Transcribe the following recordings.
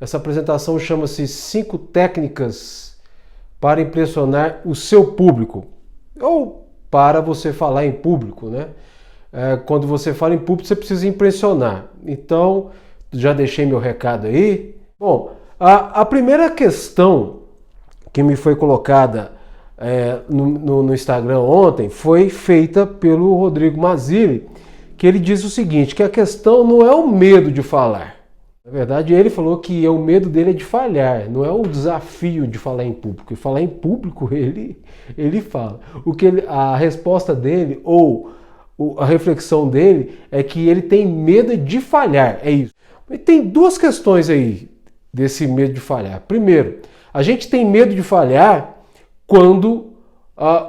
Essa apresentação chama-se 5 técnicas para impressionar o seu público, ou para você falar em público, né? Quando você fala em público, você precisa impressionar. Então, já deixei meu recado aí. Bom, a primeira questão que me foi colocada no Instagram ontem foi feita pelo Rodrigo Mazzilli, que ele diz o seguinte, que a questão não é o medo de falar. Na verdade, ele falou que o medo dele é de falhar, não é o desafio de falar em público. E falar em público, ele fala. A resposta dele, ou a reflexão dele, é que ele tem medo de falhar, é isso. E tem duas questões aí desse medo de falhar. Primeiro, a gente tem medo de falhar quando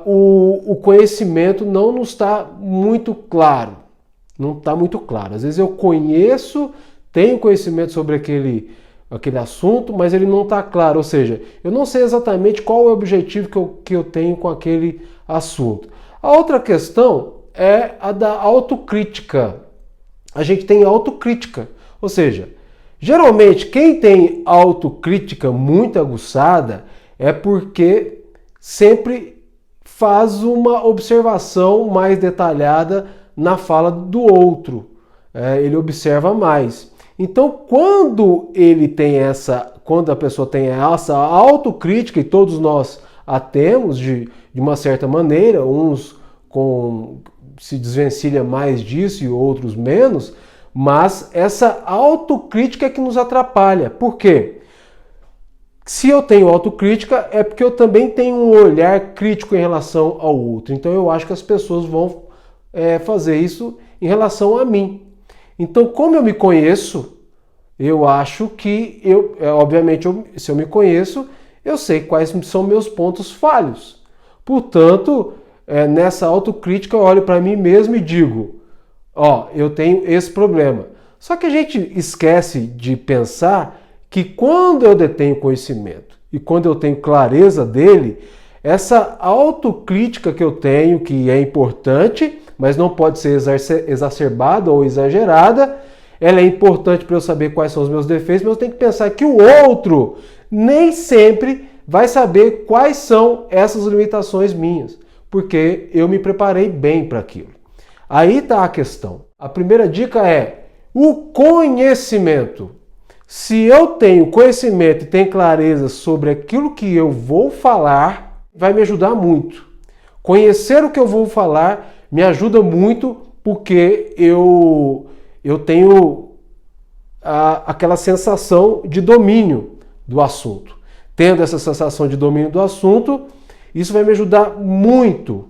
o conhecimento não nos está muito claro. Não está muito claro. Às vezes eu tenho conhecimento sobre aquele assunto, mas ele não está claro. Ou seja, eu não sei exatamente qual é o objetivo que eu tenho com aquele assunto. A outra questão é a da autocrítica. A gente tem autocrítica. Ou seja, geralmente quem tem autocrítica muito aguçada é porque sempre faz uma observação mais detalhada na fala do outro. Ele observa mais. Então, quando a pessoa tem essa autocrítica, e todos nós a temos de uma certa maneira, uns se desvencilha mais disso e outros menos, mas essa autocrítica é que nos atrapalha. Por quê? Se eu tenho autocrítica, é porque eu também tenho um olhar crítico em relação ao outro. Então eu acho que as pessoas vão fazer isso em relação a mim. Então, como eu me conheço, eu acho que obviamente, se eu me conheço, eu sei quais são meus pontos falhos. Portanto, nessa autocrítica eu olho para mim mesmo e digo, eu tenho esse problema. Só que a gente esquece de pensar que quando eu detenho conhecimento e quando eu tenho clareza dele, essa autocrítica que eu tenho, que é importante, mas não pode ser exacerbada ou exagerada, ela é importante para eu saber quais são os meus defeitos, mas eu tenho que pensar que o outro nem sempre vai saber quais são essas limitações minhas, porque eu me preparei bem para aquilo. Aí está a questão. A primeira dica é o conhecimento. Se eu tenho conhecimento e tenho clareza sobre aquilo que eu vou falar, vai me ajudar muito. Conhecer o que eu vou falar me ajuda muito porque eu tenho aquela sensação de domínio do assunto. Tendo essa sensação de domínio do assunto, isso vai me ajudar muito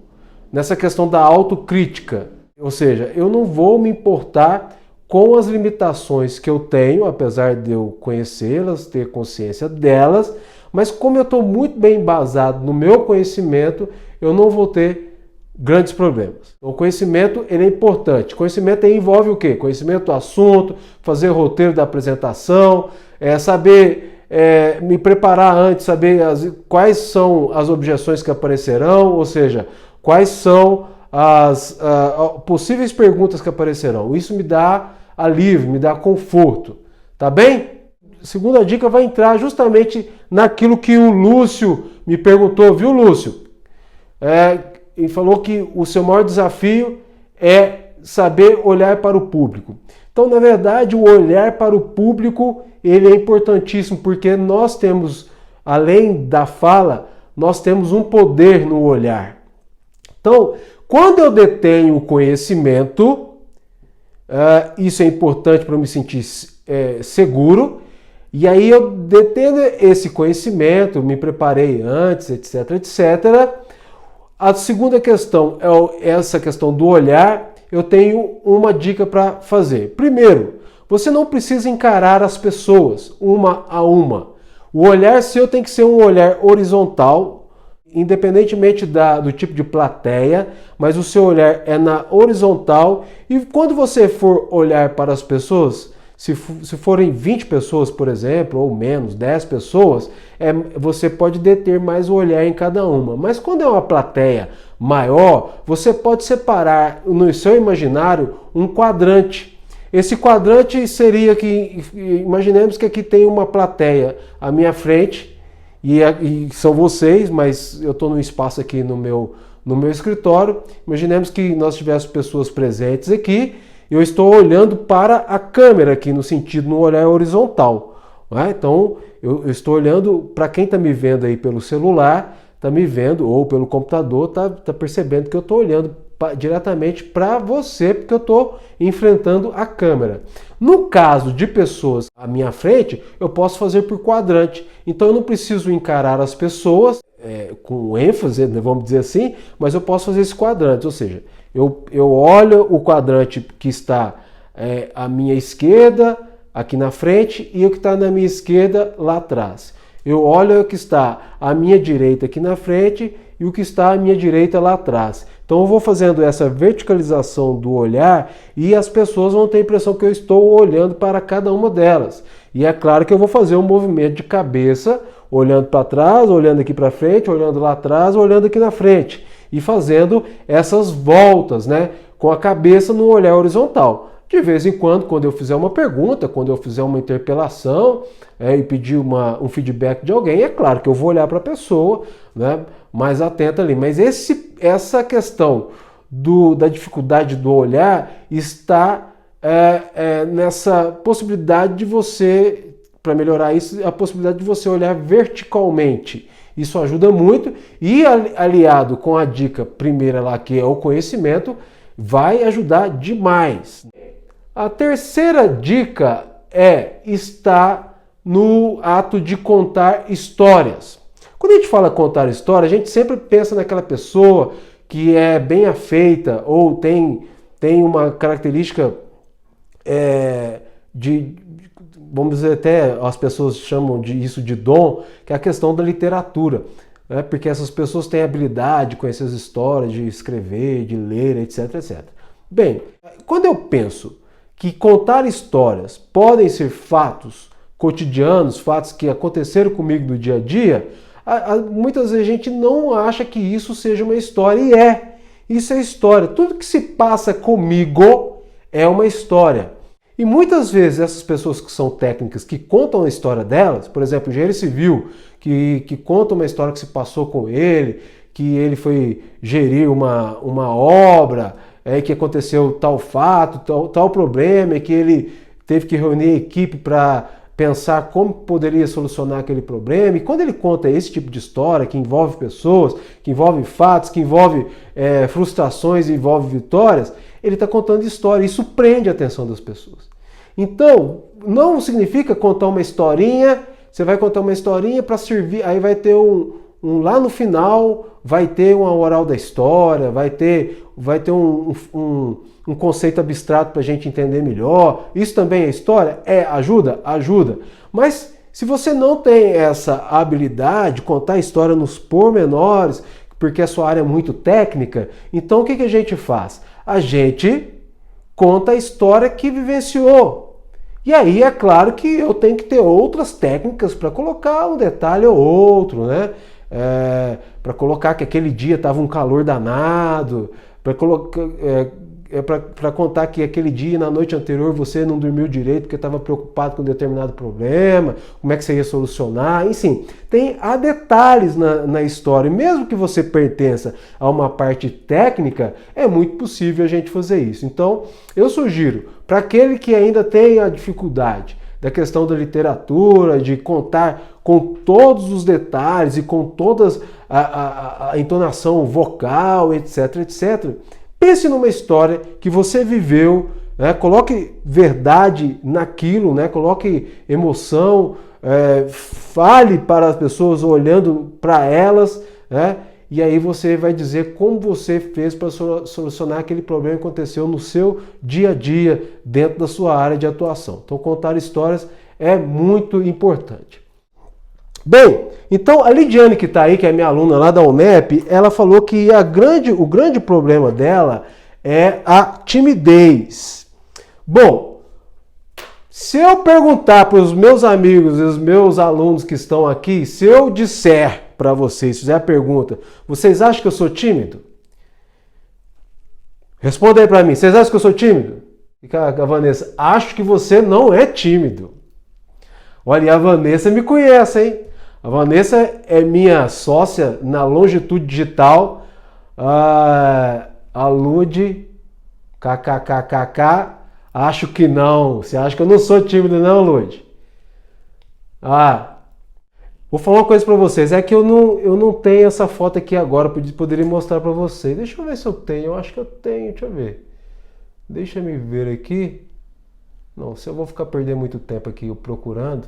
nessa questão da autocrítica. Ou seja, eu não vou me importar com as limitações que eu tenho, apesar de eu conhecê-las, ter consciência delas, mas como eu estou muito bem embasado no meu conhecimento, eu não vou ter grandes problemas. O conhecimento ele é importante. Conhecimento envolve o quê? Conhecimento do assunto, fazer roteiro da apresentação, saber me preparar antes, saber quais são as objeções que aparecerão, ou seja, quais são as possíveis perguntas que aparecerão. Isso me dá alívio, me dá conforto. Tá bem? A segunda dica vai entrar justamente naquilo que o Lúcio me perguntou, viu, Lúcio? Ele falou que o seu maior desafio é saber olhar para o público. Então, na verdade, o olhar para o público ele é importantíssimo, porque nós temos, além da fala, nós temos um poder no olhar. Então, quando eu detenho o conhecimento, isso é importante para eu me sentir seguro, e aí eu detendo esse conhecimento, me preparei antes, etc, etc. A segunda questão é essa questão do olhar. Eu tenho uma dica para fazer. Primeiro, você não precisa encarar as pessoas uma a uma. O olhar seu tem que ser um olhar horizontal, independentemente do tipo de plateia, mas o seu olhar é na horizontal. E quando você for olhar para as pessoas, se forem 20 pessoas, por exemplo, ou menos, 10 pessoas, você pode deter mais o olhar em cada uma. Mas quando é uma plateia maior, você pode separar no seu imaginário um quadrante. Esse quadrante seria que, imaginemos que aqui tem uma plateia à minha frente, e são vocês, mas eu estou num espaço aqui no meu escritório. Imaginemos que nós tivéssemos pessoas presentes aqui, eu estou olhando para a câmera aqui, no olhar horizontal. Né? Então, eu estou olhando para quem está me vendo aí pelo celular, está me vendo, ou pelo computador, está percebendo que eu estou olhando diretamente para você, porque eu estou enfrentando a câmera. No caso de pessoas à minha frente, eu posso fazer por quadrante. Então eu não preciso encarar as pessoas com ênfase, vamos dizer assim, mas eu posso fazer esse quadrante. Ou seja, eu olho o quadrante que está à minha esquerda, aqui na frente, e o que está na minha esquerda lá atrás. Eu olho o que está à minha direita aqui na frente e o que está à minha direita lá atrás. Então eu vou fazendo essa verticalização do olhar e as pessoas vão ter a impressão que eu estou olhando para cada uma delas. E é claro que eu vou fazer um movimento de cabeça, olhando para trás, olhando aqui para frente, olhando lá atrás, olhando aqui na frente. E fazendo essas voltas, né, com a cabeça no olhar horizontal. De vez em quando eu fizer uma pergunta, quando eu fizer uma interpelação e pedir um feedback de alguém, é claro que eu vou olhar para a pessoa, né, mais atenta ali. Mas essa questão da dificuldade do olhar está nessa possibilidade de você, para melhorar isso, a possibilidade de você olhar verticalmente. Isso ajuda muito e aliado com a dica primeira lá, que é o conhecimento, vai ajudar demais. A terceira dica está no ato de contar histórias. Quando a gente fala contar história, a gente sempre pensa naquela pessoa que é bem afeita ou tem uma característica vamos dizer, até as pessoas chamam isso de dom, que é a questão da literatura. Né? Porque essas pessoas têm habilidade de conhecer as histórias, de escrever, de ler, etc, etc. Bem, quando eu penso que contar histórias podem ser fatos cotidianos, fatos que aconteceram comigo no dia a dia, muitas vezes a gente não acha que isso seja uma história, e isso é história. Tudo que se passa comigo é uma história. E muitas vezes essas pessoas que são técnicas, que contam a história delas, por exemplo, o engenheiro civil, que conta uma história que se passou com ele, que ele foi gerir uma obra, que aconteceu tal fato, tal problema, que ele teve que reunir a equipe para pensar como poderia solucionar aquele problema. E quando ele conta esse tipo de história, que envolve pessoas, que envolve fatos, que envolve frustrações, envolve vitórias, ele está contando história. Isso prende a atenção das pessoas. Então, não significa contar uma historinha, você vai contar uma historinha para servir, aí vai ter lá no final vai ter uma oral da história, vai ter um conceito abstrato para a gente entender melhor. Isso também é história? Ajuda? Ajuda. Mas se você não tem essa habilidade de contar a história nos pormenores, porque a sua área é muito técnica, então o que a gente faz? A gente conta a história que vivenciou. E aí é claro que eu tenho que ter outras técnicas para colocar um detalhe ou outro, né? Para colocar que aquele dia estava um calor danado, para contar que aquele dia, na noite anterior, você não dormiu direito porque estava preocupado com um determinado problema, como é que você ia solucionar, enfim. Há detalhes na história, e mesmo que você pertença a uma parte técnica, é muito possível a gente fazer isso. Então, eu sugiro, para aquele que ainda tem a dificuldade da questão da literatura, de contar com todos os detalhes e com todas a entonação vocal, etc, etc, pense numa história que você viveu, né? Coloque verdade naquilo, né? Coloque emoção, fale para as pessoas olhando para elas, né? E aí você vai dizer como você fez para solucionar aquele problema que aconteceu no seu dia a dia, dentro da sua área de atuação. Então, contar histórias é muito importante. Bem, então a Lidiane que está aí, que é minha aluna lá da UNEP, ela falou que o grande problema dela é a timidez. Bom, se eu perguntar para os meus amigos e os meus alunos que estão aqui, se eu disser para vocês, fizer a pergunta, vocês acham que eu sou tímido? Responda aí para mim, vocês acham que eu sou tímido? A Vanessa, acho que você não é tímido. Olha, e a Vanessa me conhece, hein? A Vanessa é minha sócia na Longitude Digital. A Lud, kkkk, acho que não. Você acha que eu não sou tímido não, Lud? Vou falar uma coisa para vocês, é que eu não tenho essa foto aqui agora, poderia mostrar para vocês. Deixa eu ver se eu tenho, eu acho que eu tenho, deixa eu ver. Deixa eu ver aqui. Não, se eu vou ficar perdendo muito tempo aqui procurando.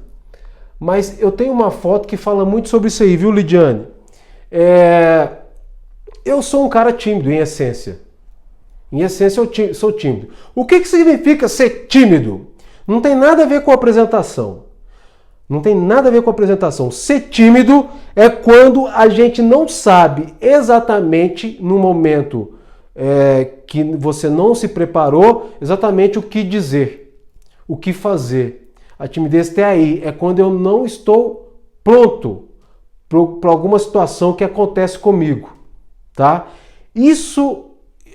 Mas eu tenho uma foto que fala muito sobre isso aí, viu, Lidiane? Eu sou um cara tímido, em essência. Em essência, eu sou tímido. O que significa ser tímido? Não tem nada a ver com apresentação. Não tem nada a ver com apresentação. Ser tímido é quando a gente não sabe exatamente no momento que você não se preparou, exatamente o que dizer, o que fazer. A timidez está aí, é quando eu não estou pronto para alguma situação que acontece comigo, tá? Isso,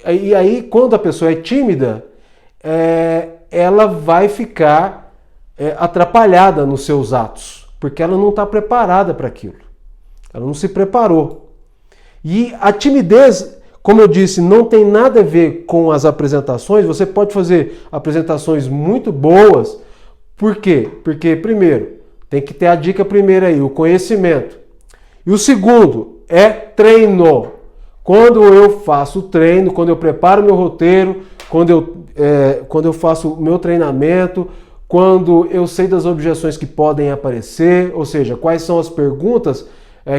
e aí quando a pessoa é tímida, ela vai ficar atrapalhada nos seus atos, porque ela não está preparada para aquilo, ela não se preparou. E a timidez, como eu disse, não tem nada a ver com as apresentações. Você pode fazer apresentações muito boas. Por quê? Porque, primeiro, tem que ter a dica primeira aí, o conhecimento. E o segundo é treino. Quando eu faço treino, quando eu preparo meu roteiro, quando eu faço o meu treinamento, quando eu sei das objeções que podem aparecer, ou seja, quais são as perguntas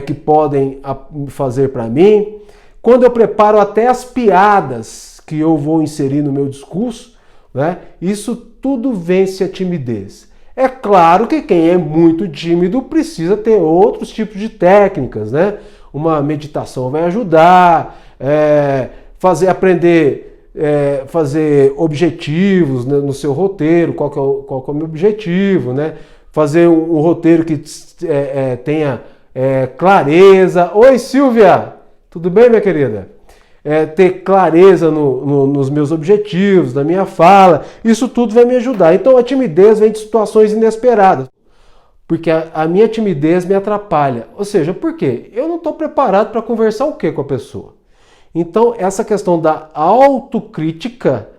que podem fazer para mim, quando eu preparo até as piadas que eu vou inserir no meu discurso, né? Isso tudo vence a timidez. É claro que quem é muito tímido precisa ter outros tipos de técnicas, né? Uma meditação vai ajudar, fazer objetivos, né, no seu roteiro, qual que é o meu objetivo, né? Fazer um roteiro que tenha clareza. Oi, Silvia! Tudo bem, minha querida? Ter clareza nos meus objetivos, na minha fala, isso tudo vai me ajudar. Então a timidez vem de situações inesperadas, porque a minha timidez me atrapalha. Ou seja, por quê? Eu não estou preparado para conversar o quê com a pessoa? Então essa questão da autocrítica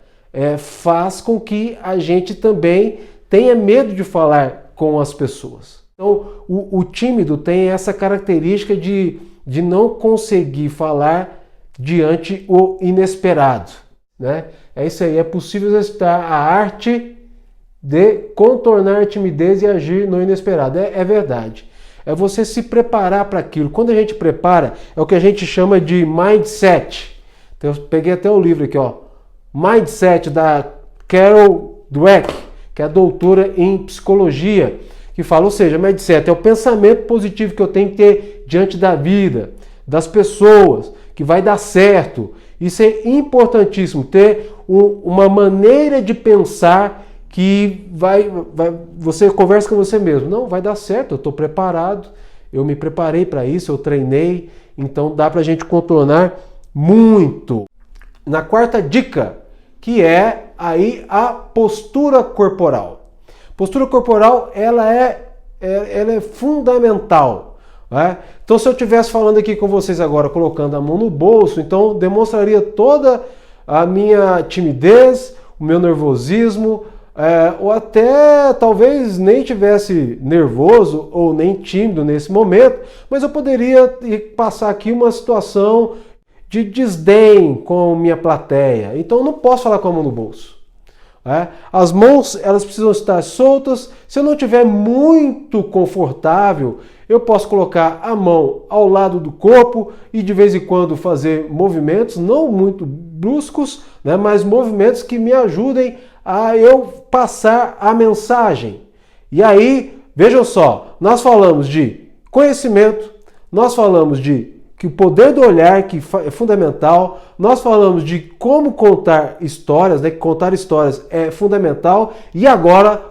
faz com que a gente também tenha medo de falar com as pessoas. Então o tímido tem essa característica de não conseguir falar diante o inesperado, né? É isso aí, é possível exercitar a arte de contornar a timidez e agir no inesperado. É verdade. É você se preparar para aquilo. Quando a gente prepara, é o que a gente chama de mindset. Então, eu peguei até o livro aqui, ó. Mindset, da Carol Dweck, que é doutora em psicologia, que fala, ou seja, mindset é o pensamento positivo que eu tenho que ter diante da vida, das pessoas, que vai dar certo. Isso é importantíssimo, ter uma maneira de pensar que você conversa com você mesmo. Não, vai dar certo, eu estou preparado, eu me preparei para isso, eu treinei, então dá para a gente contornar muito. Na quarta dica, que é aí a postura corporal. Postura corporal, ela é fundamental. Né? Então, se eu estivesse falando aqui com vocês agora, colocando a mão no bolso, então demonstraria toda a minha timidez, o meu nervosismo, ou até talvez nem tivesse nervoso ou nem tímido nesse momento, mas eu poderia passar aqui uma situação de desdém com minha plateia. Então, eu não posso falar com a mão no bolso. As mãos, elas precisam estar soltas. Se eu não estiver muito confortável, eu posso colocar a mão ao lado do corpo e de vez em quando fazer movimentos, não muito bruscos, né, mas movimentos que me ajudem a eu passar a mensagem. E aí, vejam só, nós falamos de conhecimento, nós falamos de que o poder do olhar que é fundamental, nós falamos de como contar histórias, né, que contar histórias é fundamental, e agora,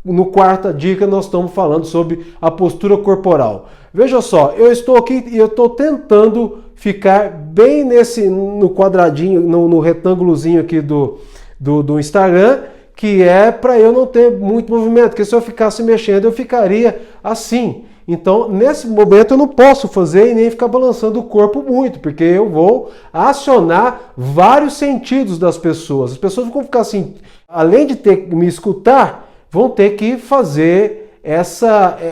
no quarta dica, nós estamos falando sobre a postura corporal. Veja só, eu estou aqui e eu estou tentando ficar bem no quadradinho, no retângulozinho aqui do Instagram, que é para eu não ter muito movimento, porque se eu ficasse mexendo, eu ficaria assim. Então, nesse momento, eu não posso fazer e nem ficar balançando o corpo muito, porque eu vou acionar vários sentidos das pessoas. As pessoas vão ficar assim, além de ter que me escutar, vão ter que fazer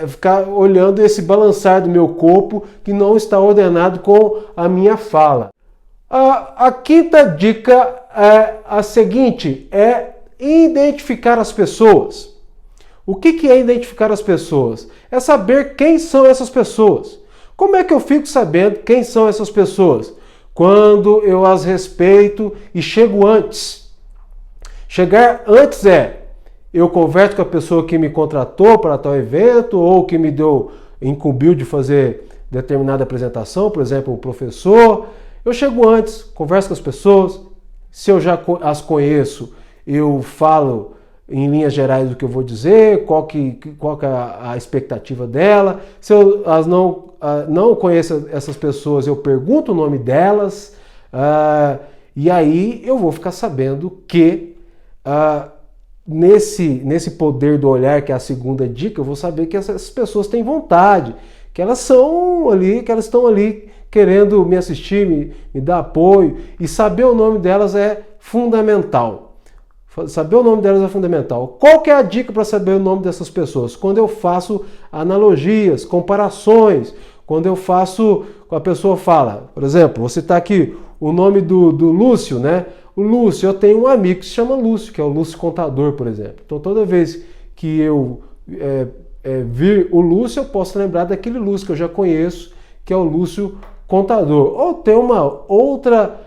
ficar olhando esse balançar do meu corpo que não está ordenado com a minha fala. A quinta dica é a seguinte, é identificar as pessoas. O que é identificar as pessoas? É saber quem são essas pessoas. Como é que eu fico sabendo quem são essas pessoas? Quando eu as respeito e chego antes. Chegar antes eu converso com a pessoa que me contratou para tal evento ou que me incumbiu de fazer determinada apresentação, por exemplo, um professor. Eu chego antes, converso com as pessoas. Se eu já as conheço, eu falo em linhas gerais do que eu vou dizer, qual que é a expectativa dela. Se eu não conheço essas pessoas, eu pergunto o nome delas, e aí eu vou ficar sabendo que nesse poder do olhar, que é a segunda dica, eu vou saber que essas pessoas têm vontade, que elas estão ali querendo me assistir, me dar apoio, e saber o nome delas é fundamental. Saber o nome delas é fundamental. Qual que é a dica para saber o nome dessas pessoas? Quando eu faço analogias, comparações, quando a pessoa fala, por exemplo, vou citar aqui o nome do Lúcio, né? O Lúcio, eu tenho um amigo que se chama Lúcio, que é o Lúcio Contador, por exemplo. Então toda vez que eu vir o Lúcio, eu posso lembrar daquele Lúcio que eu já conheço, que é o Lúcio Contador. Ou tem uma outra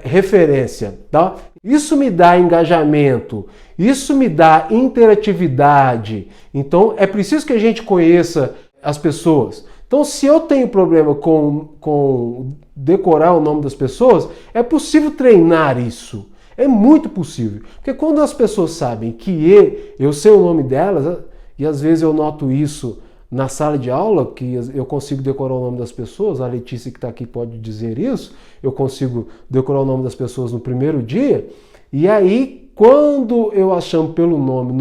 referência, tá? Isso me dá engajamento, isso me dá interatividade. Então é preciso que a gente conheça as pessoas. Então, se eu tenho problema com decorar o nome das pessoas, é possível treinar isso. É muito possível. Porque quando as pessoas sabem que eu sei o nome delas, e às vezes eu noto isso na sala de aula, que eu consigo decorar o nome das pessoas, a Letícia que está aqui pode dizer isso, eu consigo decorar o nome das pessoas no primeiro dia, e aí quando eu as chamo pelo nome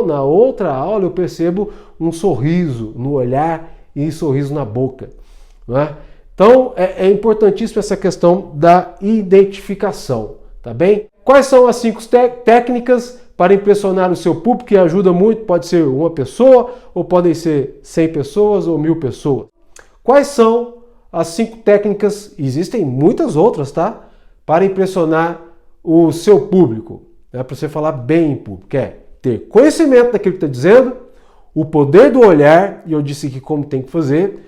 na outra aula, eu percebo um sorriso no olhar e sorriso na boca. Não é? Então é importantíssima essa questão da identificação, tá bem? Quais são as 5 técnicas para impressionar o seu público, que ajuda muito? Pode ser uma pessoa, ou podem ser 100 pessoas ou 1000 pessoas. Quais são as 5 técnicas? Existem muitas outras, tá? Para impressionar o seu público. Para você falar bem em público. É ter conhecimento daquilo que está dizendo, o poder do olhar, e eu disse aqui como tem que fazer,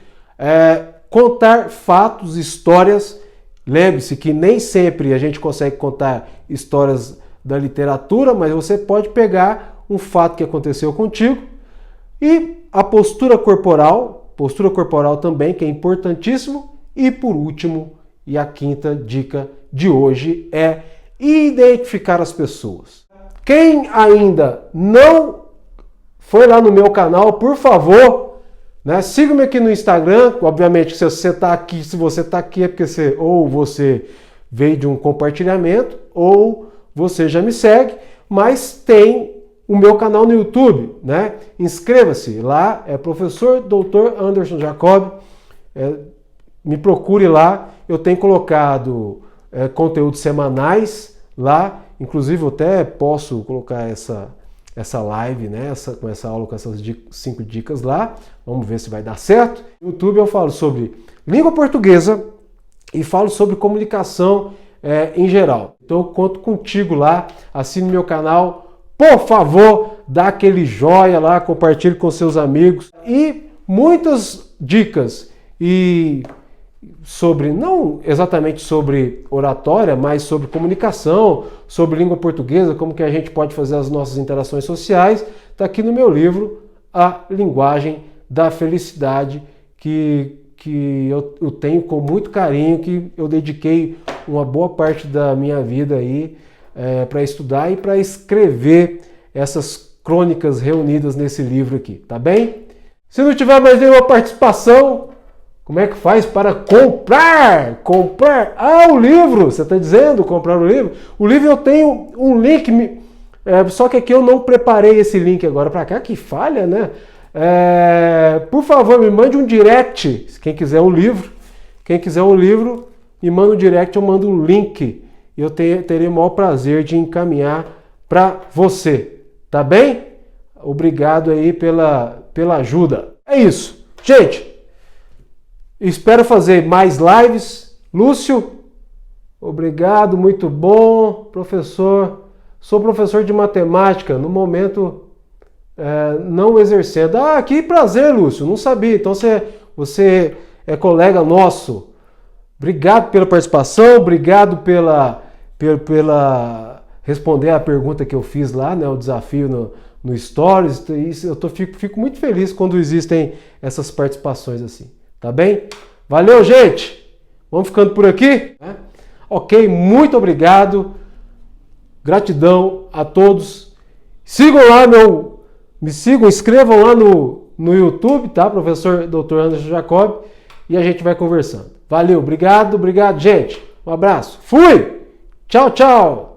contar fatos, histórias. Lembre-se que nem sempre a gente consegue contar histórias da literatura, mas você pode pegar um fato que aconteceu contigo. E a postura corporal também, que é importantíssimo. E por último, e a quinta dica de hoje é identificar as pessoas. Quem ainda não foi lá no meu canal, por favor, né, siga-me aqui no Instagram. Obviamente, se você está aqui é porque você veio de um compartilhamento, ou você já me segue, mas tem o meu canal no YouTube, né? Inscreva-se lá, é Professor Dr. Anderson Jacob, me procure lá. Eu tenho colocado conteúdos semanais lá, inclusive eu até posso colocar essa live, né? Com essa aula, com essas 5 dicas lá. Vamos ver se vai dar certo. No YouTube eu falo sobre língua portuguesa e falo sobre comunicação em geral. Então eu conto contigo lá, assine meu canal, por favor, dá aquele joia lá, compartilhe com seus amigos. E muitas dicas não exatamente sobre oratória, mas sobre comunicação, sobre língua portuguesa, como que a gente pode fazer as nossas interações sociais, está aqui no meu livro, A Linguagem da Felicidade, que eu tenho com muito carinho, que eu dediquei uma boa parte da minha vida aí para estudar e para escrever essas crônicas reunidas nesse livro aqui, tá bem? Se não tiver mais nenhuma participação, como é que faz para comprar? Comprar o livro, você está dizendo? Comprar o livro? O livro eu tenho um link Só que aqui eu não preparei esse link agora para cá, que falha, né? Por favor, me mande um direct, quem quiser um livro. Quem quiser um livro, me manda um direct, eu mando um link. E eu terei o maior prazer de encaminhar para você. Tá bem? Obrigado aí pela ajuda. É isso. Gente, espero fazer mais lives. Lúcio, obrigado, muito bom. Professor, sou professor de matemática, no momento não exercendo. Ah, que prazer, Lúcio, não sabia. Então você é colega nosso. Obrigado pela participação, obrigado pela responder a pergunta que eu fiz lá, né, o desafio no Stories. Isso, eu fico muito feliz quando existem essas participações assim, tá bem? Valeu, gente! Vamos ficando por aqui? Ok, muito obrigado. Gratidão a todos. Sigam lá me sigam, inscrevam lá no YouTube, tá? Professor Dr. Anderson Jacob, e a gente vai conversando. Valeu, obrigado, gente. Um abraço. Fui! Tchau, tchau!